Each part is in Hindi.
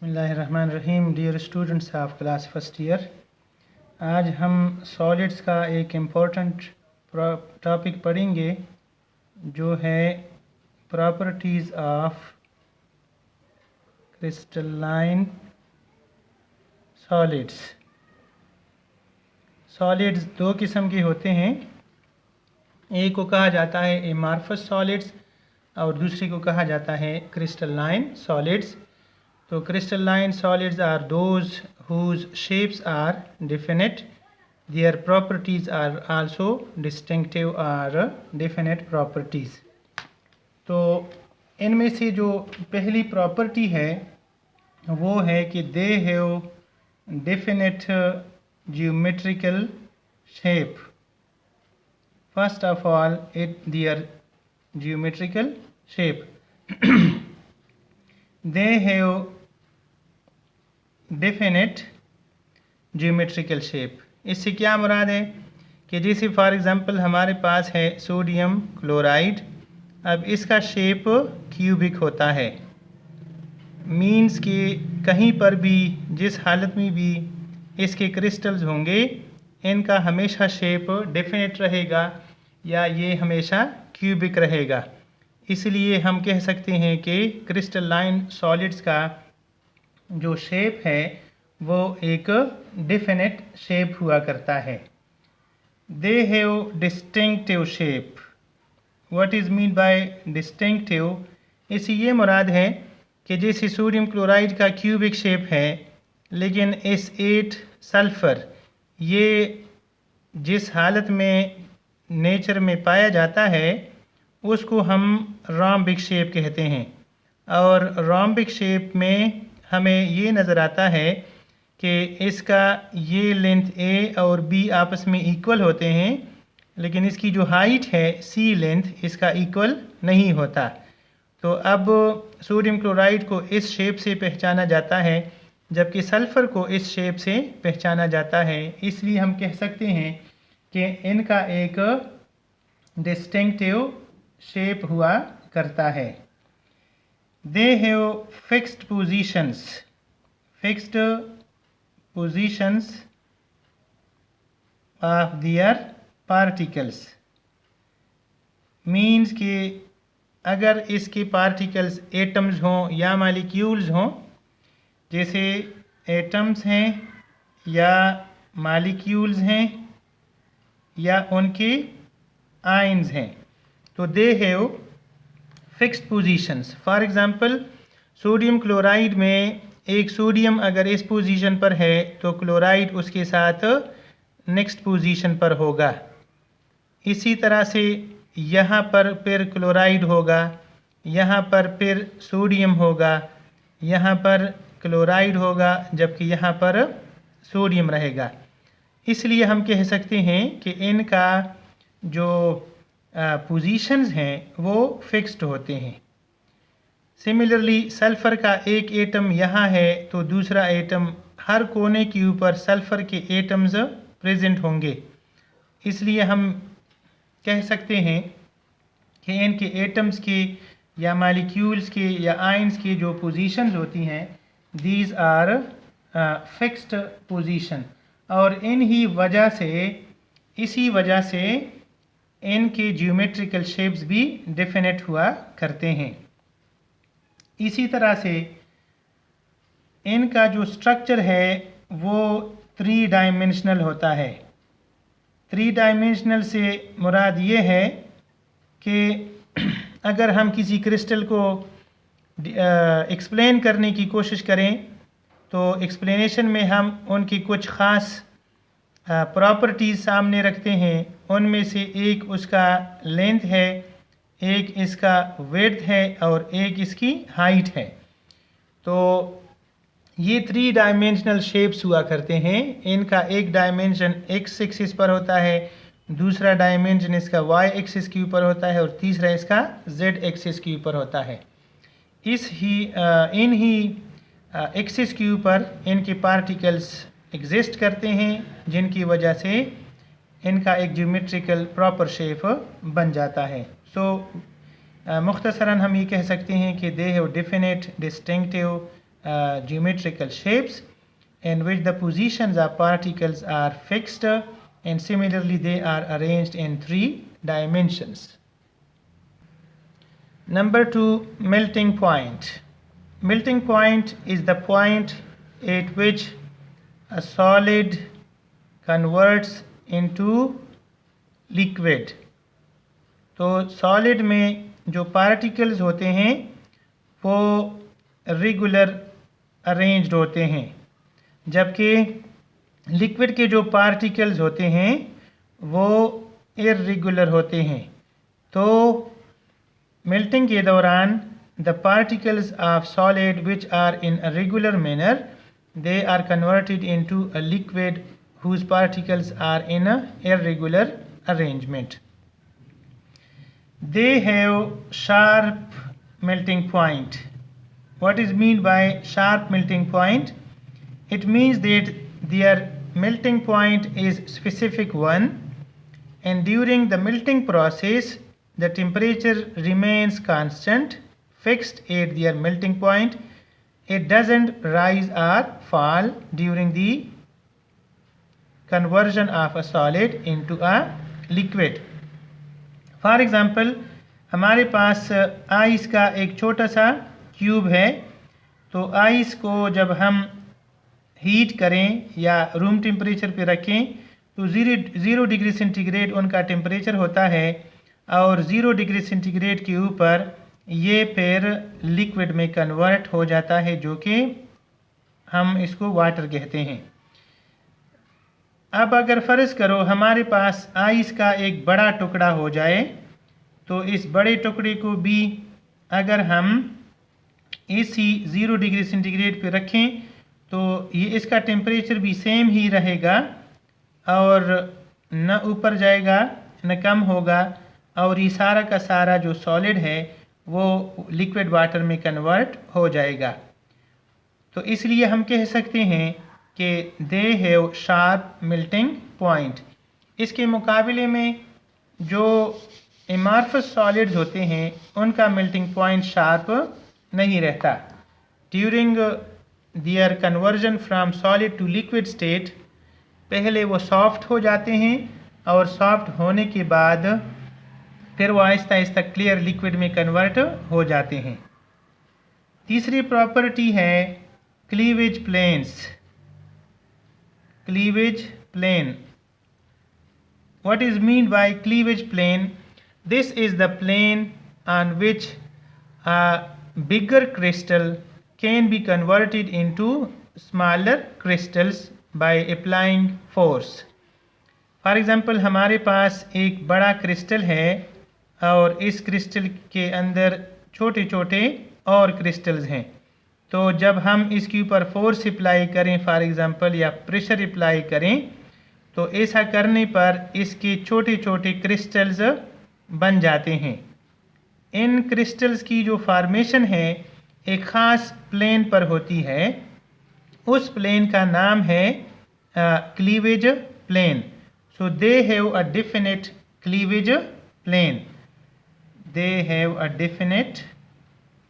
बिस्मिल्लाहिर्रहमानिर्रहीम। Dear students of class first year, आज हम सॉलिड्स का एक इम्पोर्टेंट टॉपिक पढ़ेंगे जो है properties of crystalline solids. Solids दो किस्म के होते हैं, एक को कहा जाता है एमार्फस सॉलिड्स और दूसरे को कहा जाता है क्रिस्टलाइन सॉलिड्स। तो crystalline solids are those whose shapes are definite. Their properties are also distinctive or definite properties. तो इनमें से जो पहली प्रॉपर्टी है वो है कि they have definite geometrical shape. First of all, their geometrical shape. They have definite geometrical shape. इससे क्या मुराद है कि जैसे फॉर एग्ज़ाम्पल हमारे पास है सोडियम क्लोराइड, अब इसका शेप क्यूबिक होता है, मीन्स कि कहीं पर भी जिस हालत में भी इसके क्रिस्टल्स होंगे इनका हमेशा शेप डेफिनेट रहेगा या ये हमेशा क्यूबिक रहेगा। इसलिए हम कह सकते हैं कि क्रिस्टलाइन सॉलिड्स का जो शेप है वो एक डेफिनेट शेप हुआ करता है। They have distinctive shape. What is mean by distinctive? इससे ये मुराद है कि जैसे सोडियम क्लोराइड का क्यूबिक शेप है, लेकिन S8 सल्फ़र ये जिस हालत में नेचर में पाया जाता है उसको हम रोम्बिक शेप कहते हैं, और रोम्बिक शेप में हमें ये नज़र आता है कि इसका ये लेंथ A और B आपस में इक्वल होते हैं, लेकिन इसकी जो हाइट है C लेंथ इसका इक्वल नहीं होता। तो अब सोडियम क्लोराइड को इस शेप से पहचाना जाता है जबकि सल्फ़र को इस शेप से पहचाना जाता है। इसलिए हम कह सकते हैं कि इनका एक डिस्टिंक्टिव शेप हुआ करता है। They have fixed positions of their particles, means कि अगर इसके पार्टिकल्स एटम्स हों या मालिक्यूल्स हों, जैसे एटम्स हैं या मालिक्यूल्स हैं या उनके आयन्स हैं, तो they have fixed positions. For example sodium chloride में एक सोडियम अगर इस पोजीशन पर है तो क्लोराइड उसके साथ नेक्स्ट पोजीशन पर होगा। इसी तरह से यहाँ पर फिर क्लोराइड होगा, यहाँ पर फिर सोडियम होगा, यहाँ पर क्लोराइड होगा जबकि यहाँ पर सोडियम रहेगा। इसलिए हम कह सकते हैं कि इनका जो पोजीशंस हैं वो फिक्स्ड होते हैं। सिमिलरली सल्फ़र का एक एटम यहाँ है तो दूसरा एटम हर कोने के ऊपर सल्फ़र के एटम्स प्रेजेंट होंगे। इसलिए हम कह सकते हैं कि इनके एटम्स के या मालिक्यूल्स के या आयन्स की जो पोजीशंस होती हैं दीज आर फिक्स्ड पोजीशन, और इसी वजह से इनके ज्योमेट्रिकल शेप्स भी डेफिनेट हुआ करते हैं। इसी तरह से इनका जो स्ट्रक्चर है वो 3 डायमेंशनल होता है। 3 डायमेंशनल से मुराद ये है कि अगर हम किसी क्रिस्टल को एक्सप्लेन करने की कोशिश करें तो एक्सप्लेनेशन में हम उनकी कुछ ख़ास प्रॉपर्टीज़ सामने रखते हैं। उनमें से एक उसका लेंथ है, एक इसका विड्थ है और एक इसकी हाइट है। तो ये 3 डायमेंशनल शेप्स हुआ करते हैं। इनका एक डायमेंशन x एक्सिस पर होता है, दूसरा डायमेंशन इसका y एक्सिस के ऊपर होता है और तीसरा इसका z एक्सिस के ऊपर होता है। इन ही एक्सिस के ऊपर इनके पार्टिकल्स एग्जिस्ट करते हैं जिनकी वजह से इनका एक ज्योमेट्रिकल प्रॉपर शेप बन जाता है। मुख्तसरन हम ये कह सकते हैं कि they have definite, distinctive geometrical shapes in which the positions of particles are fixed and similarly they are arranged in 3 dimensions. Number 2, melting point. Melting point is the point at which a solid converts into liquid. तो सॉलिड में जो पार्टिकल्स होते हैं वो रेगुलर अरेंज्ड होते हैं, जबकि लिक्विड के जो पार्टिकल्स होते हैं वो इर्रेगुलर होते हैं. तो मेल्टिंग के दौरान the particles of solid which are in a regular manner they are converted into a liquid whose particles are in a irregular arrangement. They have sharp melting point. What is meant by sharp melting point? It means that their melting point is specific one, and during the melting process the temperature remains constant, fixed at their melting point. It doesn't rise or fall during the conversion of a solid into a liquid. For example, हमारे पास आइस का एक छोटा सा क्यूब है. तो आइस को जब हम हीट करें या रूम टेम्परेचर पे रखें तो 0 डिग्री सेंटीग्रेड उनका टेम्परेचर होता है और 0 डिग्री सेंटीग्रेड के ऊपर ये फिर लिक्विड में कन्वर्ट हो जाता है, जो कि हम इसको वाटर कहते हैं. अब अगर फ़र्ज़ करो हमारे पास आइस का एक बड़ा टुकड़ा हो जाए, तो इस बड़े टुकड़े को भी अगर हम इसी 0 डिग्री सेंटीग्रेड पे रखें तो ये इसका टेम्परेचर भी सेम ही रहेगा और न ऊपर जाएगा न कम होगा, और ये सारा का सारा जो सॉलिड है वो लिक्विड वाटर में कन्वर्ट हो जाएगा. तो इसलिए हम कह सकते हैं कि they have sharp melting point. इसके मुकाबले में जो एमार्फस सॉलिड्स होते हैं उनका मेल्टिंग पॉइंट शार्प नहीं रहता. During their conversion from solid to liquid state पहले वो सॉफ्ट हो जाते हैं और सॉफ्ट होने के बाद फिर वो आहिस्ता आहिस्ता क्लियर लिक्विड में कन्वर्ट हो जाते हैं. तीसरी प्रॉपर्टी है cleavage planes. Cleavage plane. What is meant by cleavage plane? This is the plane on which a bigger crystal can be converted into smaller crystals by applying force. For example, हमारे पास एक बड़ा क्रिस्टल है और इस क्रिस्टल के अंदर छोटे छोटे और क्रिस्टल्स हैं. तो जब हम इसके ऊपर फोर्स अप्लाई करें फॉर एग्ज़ाम्पल या प्रेशर अप्लाई करें तो ऐसा करने पर इसके छोटे छोटे क्रिस्टल्स बन जाते हैं. इन क्रिस्टल्स की जो फॉर्मेशन है एक ख़ास प्लेन पर होती है. उस प्लेन का नाम है cleavage plane. So they have a definite cleavage plane. They have a definite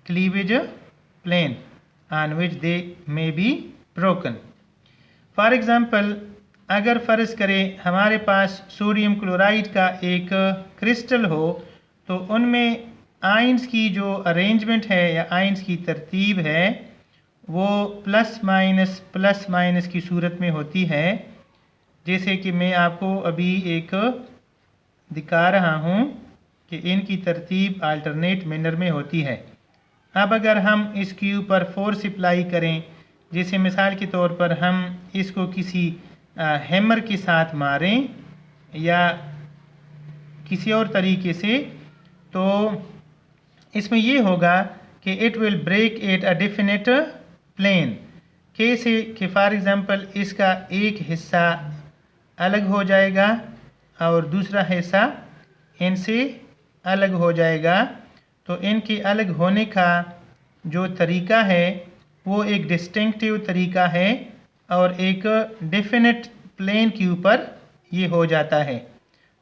cleavage plane on which they may be broken. For example, अगर फ़र्ज़ करें हमारे पास सोडियम क्लोराइड का एक क्रिस्टल हो तो उनमें आयंस की जो अरेंजमेंट है या आयंस की तरतीब है वो प्लस माइनस की सूरत में होती है. जैसे कि मैं आपको अभी एक दिखा रहा हूँ कि इनकी तरतीब अल्टरनेट मैनर में होती है. अब अगर हम इसके ऊपर फोर्स अप्लाई करें, जैसे मिसाल के तौर पर हम इसको किसी हैमर के साथ मारें या किसी और तरीके से, तो इसमें ये होगा कि it will break at a definite plane. कैसे कि फॉर एग्ज़ाम्पल इसका एक हिस्सा अलग हो जाएगा और दूसरा हिस्सा इनसे अलग हो जाएगा. तो इनके अलग होने का जो तरीका है वो एक डिस्टिंक्टिव तरीका है और एक डेफिनेट प्लेन के ऊपर ये हो जाता है.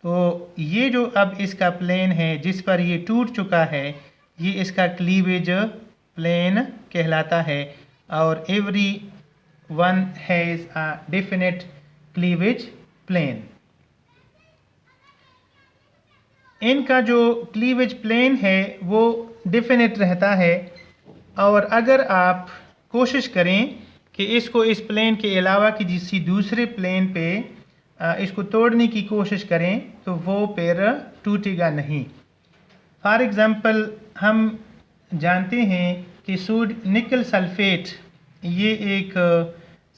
तो ये जो अब इसका प्लेन है जिस पर ये टूट चुका है ये इसका क्लीवेज प्लेन कहलाता है. और every one has a definite cleavage plane. इनका जो क्लीवेज प्लेन है वो डेफिनेट रहता है, और अगर आप कोशिश करें कि इसको इस प्लेन के अलावा किसी दूसरे प्लेन पे इसको तोड़ने की कोशिश करें तो वो पैर टूटेगा नहीं। फॉर एग्ज़ाम्पल हम जानते हैं कि निकल सल्फेट ये एक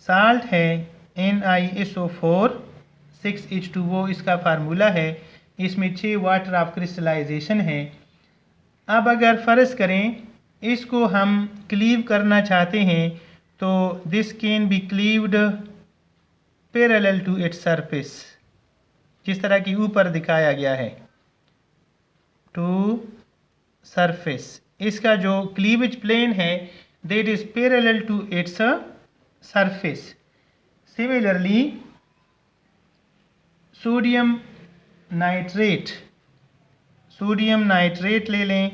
साल्ट है, NiSO4 6H2O इसका फार्मूला है, इसमें 6 वाटर ऑफ क्रिस्टलाइजेशन है। अब अगर फ़र्ज़ करें इसको हम क्लीव करना चाहते हैं तो this can be cleaved parallel to its surface, जिस तरह की ऊपर दिखाया गया है, टू सरफेस। इसका जो क्लीवेज प्लेन है that is parallel to its surface. Similarly sodium nitrate ले लें,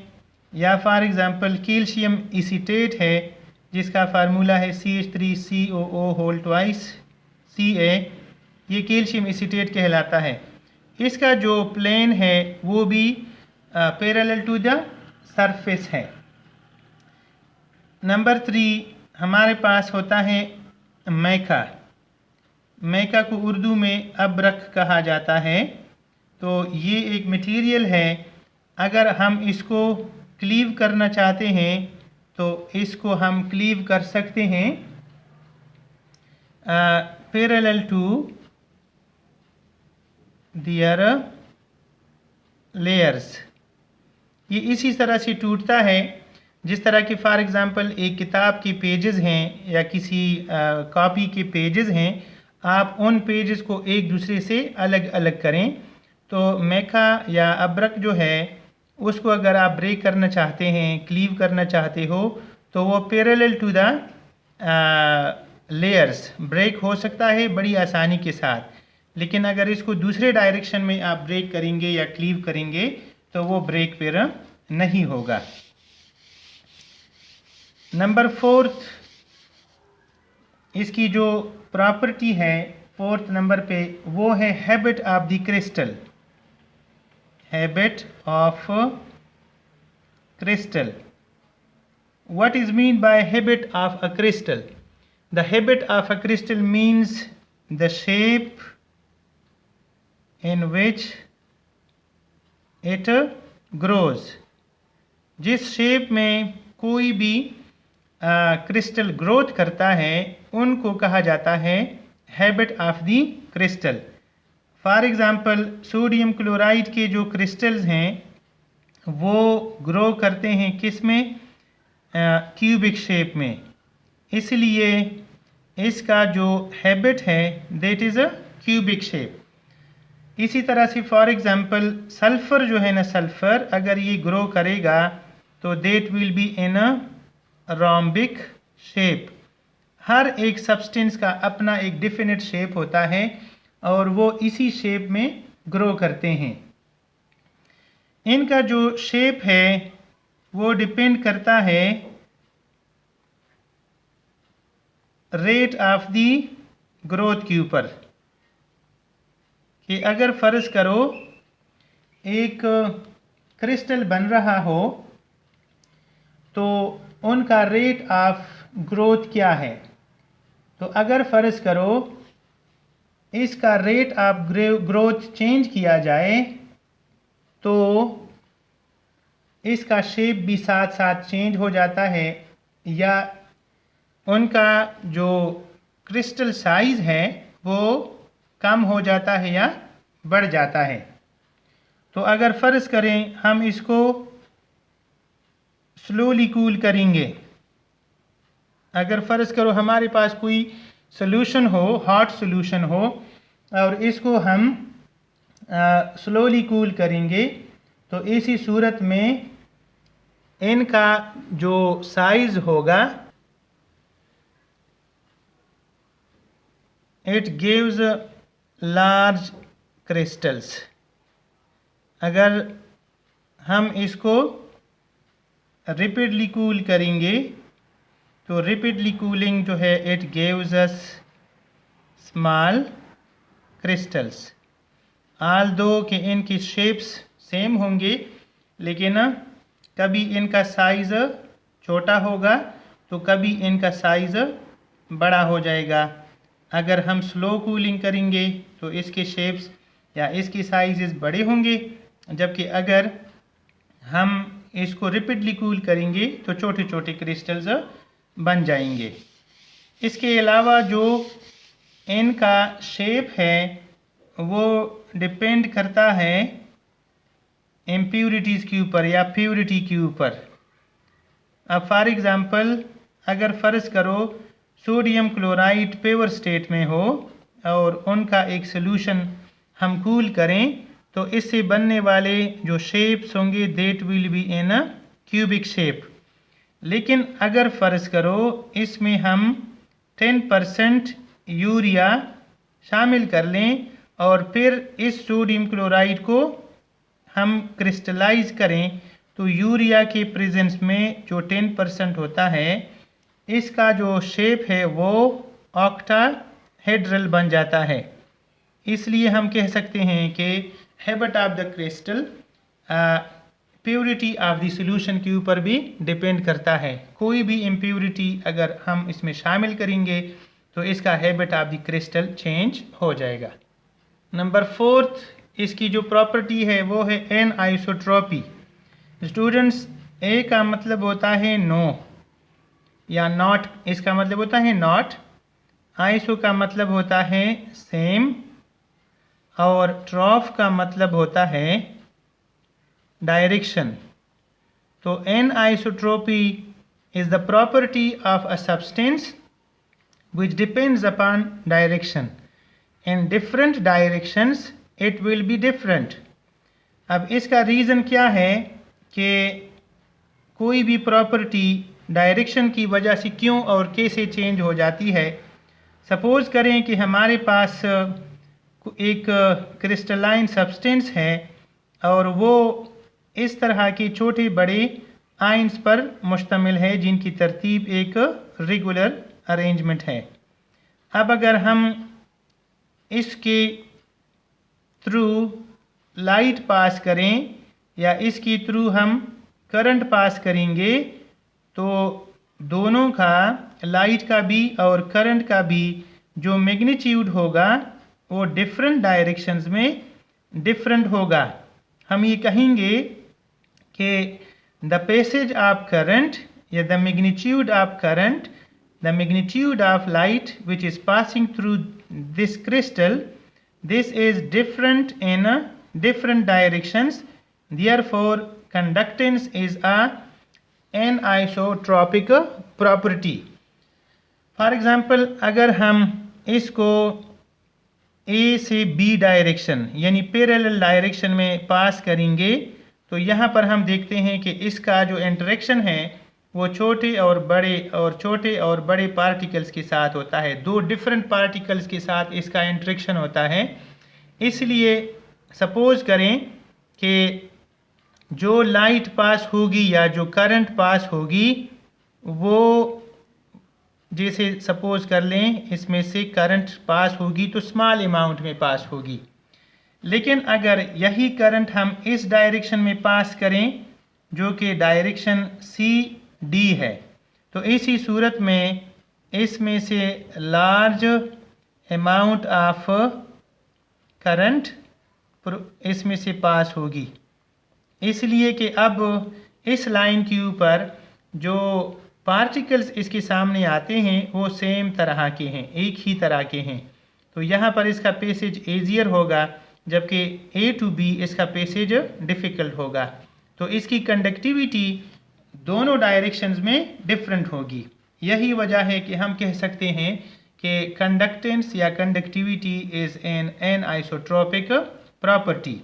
या फॉर एग्ज़ाम्पल कैल्शियम एसीटेट है जिसका फार्मूला है CH3COO2 Ca, ये कैल्शियम एसीटेट कहलाता है। इसका जो प्लेन है वो भी पैरेलल टू द सरफेस है। नंबर 3 हमारे पास होता है मैका को उर्दू में अबरक कहा जाता है। तो ये एक मटेरियल है, अगर हम इसको क्लीव करना चाहते हैं तो इसको हम क्लीव कर सकते हैं पैरेलल टू दियर लेयर्स। ये इसी तरह से टूटता है जिस तरह के फॉर एग्ज़ाम्पल एक किताब के पेजेस हैं या किसी कॉपी के पेजेस हैं, आप उन पेजेस को एक दूसरे से अलग अलग करें तो मैका या अबरक जो है उसको अगर आप ब्रेक करना चाहते हैं, क्लीव करना चाहते हो, तो वो parallel to the layers break हो सकता है बड़ी आसानी के साथ। लेकिन अगर इसको दूसरे डायरेक्शन में आप ब्रेक करेंगे या क्लीव करेंगे तो वो ब्रेक फिर नहीं होगा। नंबर 4 इसकी जो प्रॉपर्टी है 4th नंबर पे वो है habit of the crystal. Habit of crystal. What is mean by habit of a crystal? The habit of a crystal means the shape in which it grows. जिस शेप में कोई भी क्रिस्टल ग्रोथ करता है उनको कहा जाता है habit of the crystal. For example sodium chloride के जो क्रिस्टल्स हैं वो ग्रो करते हैं किस में, क्यूबिक शेप में, इसलिए इसका जो हैबिट है that is a cubic shape. इसी तरह से फॉर एग्ज़ाम्पल सल्फ़र जो है ना, सल्फ़र अगर ये ग्रो करेगा तो that will be in a rhombic shape. हर एक सब्सटेंस का अपना एक डेफिनेट शेप होता है और वो इसी शेप में ग्रो करते हैं। इनका जो शेप है वो डिपेंड करता है रेट ऑफ दी ग्रोथ के ऊपर, कि अगर फ़र्ज़ करो एक क्रिस्टल बन रहा हो तो उनका रेट ऑफ ग्रोथ क्या है। तो अगर फ़र्ज़ करो इसका रेट ऑफ ग्रोथ चेंज किया जाए तो इसका शेप भी साथ साथ चेंज हो जाता है, या उनका जो क्रिस्टल साइज़ है वो कम हो जाता है या बढ़ जाता है। तो अगर फ़र्ज़ करें हम इसको स्लोली कूल करेंगे, अगर फ़र्ज़ करो हमारे पास कोई सोल्यूशन हो, हॉट सोल्यूशन हो, और इसको हम स्लोली कूल करेंगे तो इसी सूरत में इनका जो साइज़ होगा इट गिव्स लार्ज क्रिस्टल्स। अगर हम इसको रिपीटली कूल करेंगे तो रिपीटली कूलिंग जो है it gives us small crystals. Although कि इनकी शेप्स सेम होंगी, लेकिन कभी इनका साइज़ छोटा होगा तो कभी इनका साइज़ बड़ा हो जाएगा। अगर हम स्लो कूलिंग करेंगे तो इसके शेप्स या इसकी साइज़ बड़े होंगे, जबकि अगर हम इसको रिपीटली कूल करेंगे तो छोटे छोटे क्रिस्टल्स बन जाएंगे। इसके अलावा जो इनका शेप है वो डिपेंड करता है इम्प्योरिटीज़ के ऊपर या प्योरिटी के ऊपर। अब फॉर एग्ज़ाम्पल अगर फ़र्ज़ करो सोडियम क्लोराइड प्योर स्टेट में हो और उनका एक सॉल्यूशन हम कूल करें तो इससे बनने वाले जो शेप्स होंगे that will be in a cubic shape. लेकिन अगर फ़र्ज़ करो इसमें हम 10% यूरिया शामिल कर लें और फिर इस सोडियम क्लोराइड को हम क्रिस्टलाइज करें तो यूरिया के प्रेजेंस में जो 10% होता है इसका जो शेप है वो ऑक्टाहेड्रल बन जाता है। इसलिए हम कह सकते हैं कि habit of the crystal purity of the solution के ऊपर भी डिपेंड करता है। कोई भी इम्प्योरिटी अगर हम इसमें शामिल करेंगे तो इसका habit of the crystal change हो जाएगा। नंबर 4 इसकी जो प्रॉपर्टी है वो है एन आइसोट्रॉपी। स्टूडेंट्स, ए का मतलब होता है नो या नॉट, इसका मतलब होता है नॉट। आइसो का मतलब होता है सेम और ट्रॉफ का मतलब होता है डायरेक्शन। तो anisotropy is the property of a substance which depends upon direction. In different directions it will be different. अब इसका रीज़न क्या है कि कोई भी प्रॉपर्टी डायरेक्शन की वजह से क्यों और कैसे चेंज हो जाती है। सपोज़ करें कि हमारे पास एक क्रिस्टलाइन सब्सटेंस है और वो इस तरह के छोटे बड़े आयंस पर मुश्तमिल है जिनकी तरतीब एक रेगुलर अरेंजमेंट है। अब अगर हम इसके थ्रू लाइट पास करें या इसके थ्रू हम करंट पास करेंगे तो दोनों का, लाइट का भी और करंट का भी जो मैग्नीट्यूड होगा वो डिफरेंट डायरेक्शंस में डिफरेंट होगा। हम ये कहेंगे कि द पैसेज ऑफ करंट या the magnitude of current, the magnitude of light which is passing through this crystal, this is different in different directions, therefore conductance is a anisotropic property. For example, अगर हम इसको A से B डायरेक्शन यानी पैरेलल डायरेक्शन में पास करेंगे तो यहाँ पर हम देखते हैं कि इसका जो इंटरेक्शन है वो छोटे और बड़े पार्टिकल्स के साथ होता है। दो डिफरेंट पार्टिकल्स के साथ इसका इंटरेक्शन होता है। इसलिए सपोज़ करें कि जो लाइट पास होगी या जो करंट पास होगी वो, जैसे सपोज़ कर लें इसमें से करंट पास होगी तो स्मॉल अमाउंट में पास होगी, लेकिन अगर यही करंट हम इस डायरेक्शन में पास करें जो कि डायरेक्शन CD है तो इसी सूरत में इसमें से लार्ज अमाउंट ऑफ करंट इसमें से पास होगी। इसलिए कि अब इस लाइन के ऊपर जो पार्टिकल्स इसके सामने आते हैं वो सेम तरह के हैं, एक ही तरह के हैं, तो यहाँ पर इसका पैसेज ईजियर होगा जबकि A to B इसका पैसेज डिफ़िकल्ट होगा। तो इसकी कंडक्टिविटी दोनों डायरेक्शंस में डिफरेंट होगी। यही वजह है कि हम कह सकते हैं कि कंडक्टेंस या conductivity is an anisotropic property.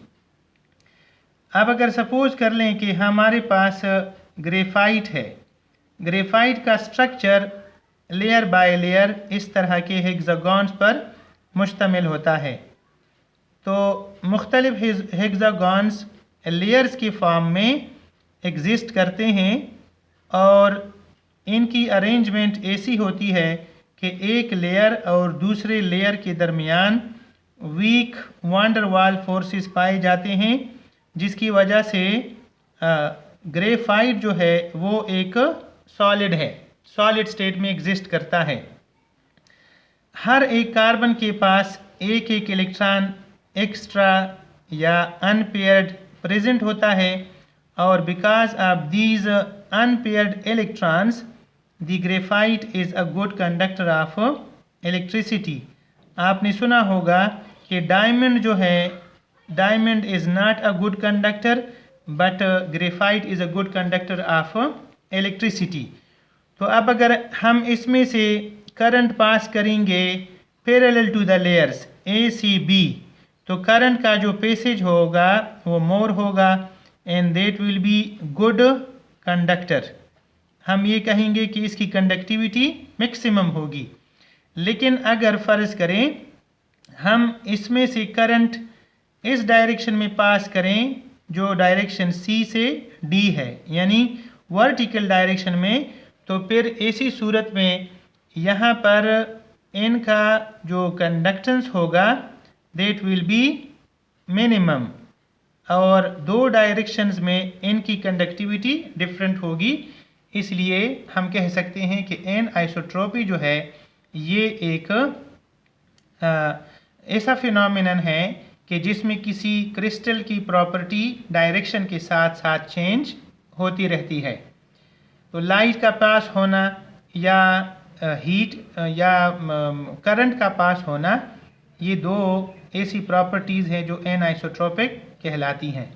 अब अगर सपोज़ कर लें कि हमारे पास ग्रेफाइट है, ग्रेफाइट का स्ट्रक्चर लेयर बाय लेयर इस तरह के हेक्सागॉन्स पर मुश्तमिल होता है। तो मुख्तलिफ हेक्सागॉन्स लेयर्स की फॉर्म में एग्जिस्ट करते हैं और इनकी अरेंजमेंट ऐसी होती है कि एक लेयर और दूसरे लेयर के दरमियान वीक वांडर वाल फोर्सेस पाए जाते हैं, जिसकी वजह से ग्रेफाइट जो है वो एक सॉलिड है, सॉलिड स्टेट में एग्जिस्ट करता है। हर एक कार्बन के पास एक एक इलेक्ट्रॉन एक्स्ट्रा या अनपेयर्ड प्रेजेंट होता है, और because of these unpaired electrons the graphite is a good conductor of electricity. आपने सुना होगा कि डायमंड जो है, diamond is not a good conductor but graphite is a good conductor of electricity. तो अब अगर हम इसमें से करंट पास करेंगे parallel to the layers A C B, तो करंट का जो पैसेज होगा वो मोर होगा and that will be good conductor. हम ये कहेंगे कि इसकी कंडक्टिविटी मैक्सिमम होगी। लेकिन अगर फ़र्ज़ करें हम इसमें से करंट इस डायरेक्शन में पास करें जो डायरेक्शन सी से डी है, यानी वर्टिकल डायरेक्शन में, तो फिर ऐसी सूरत में यहाँ पर इनका जो कंडक्टेंस होगा दैट विल बी मिनिमम, और दो डायरेक्शंस में इनकी कंडक्टिविटी डिफरेंट होगी। इसलिए हम कह सकते हैं कि एन आइसोट्रोपी जो है ये एक ऐसा फिनोमिनन है कि जिसमें किसी क्रिस्टल की प्रॉपर्टी डायरेक्शन के साथ साथ चेंज होती रहती है। तो लाइट का पास होना या हीट या करंट का पास होना, ये दो ऐसी प्रॉपर्टीज़ हैं जो एन आइसोट्रोपिक कहलाती हैं।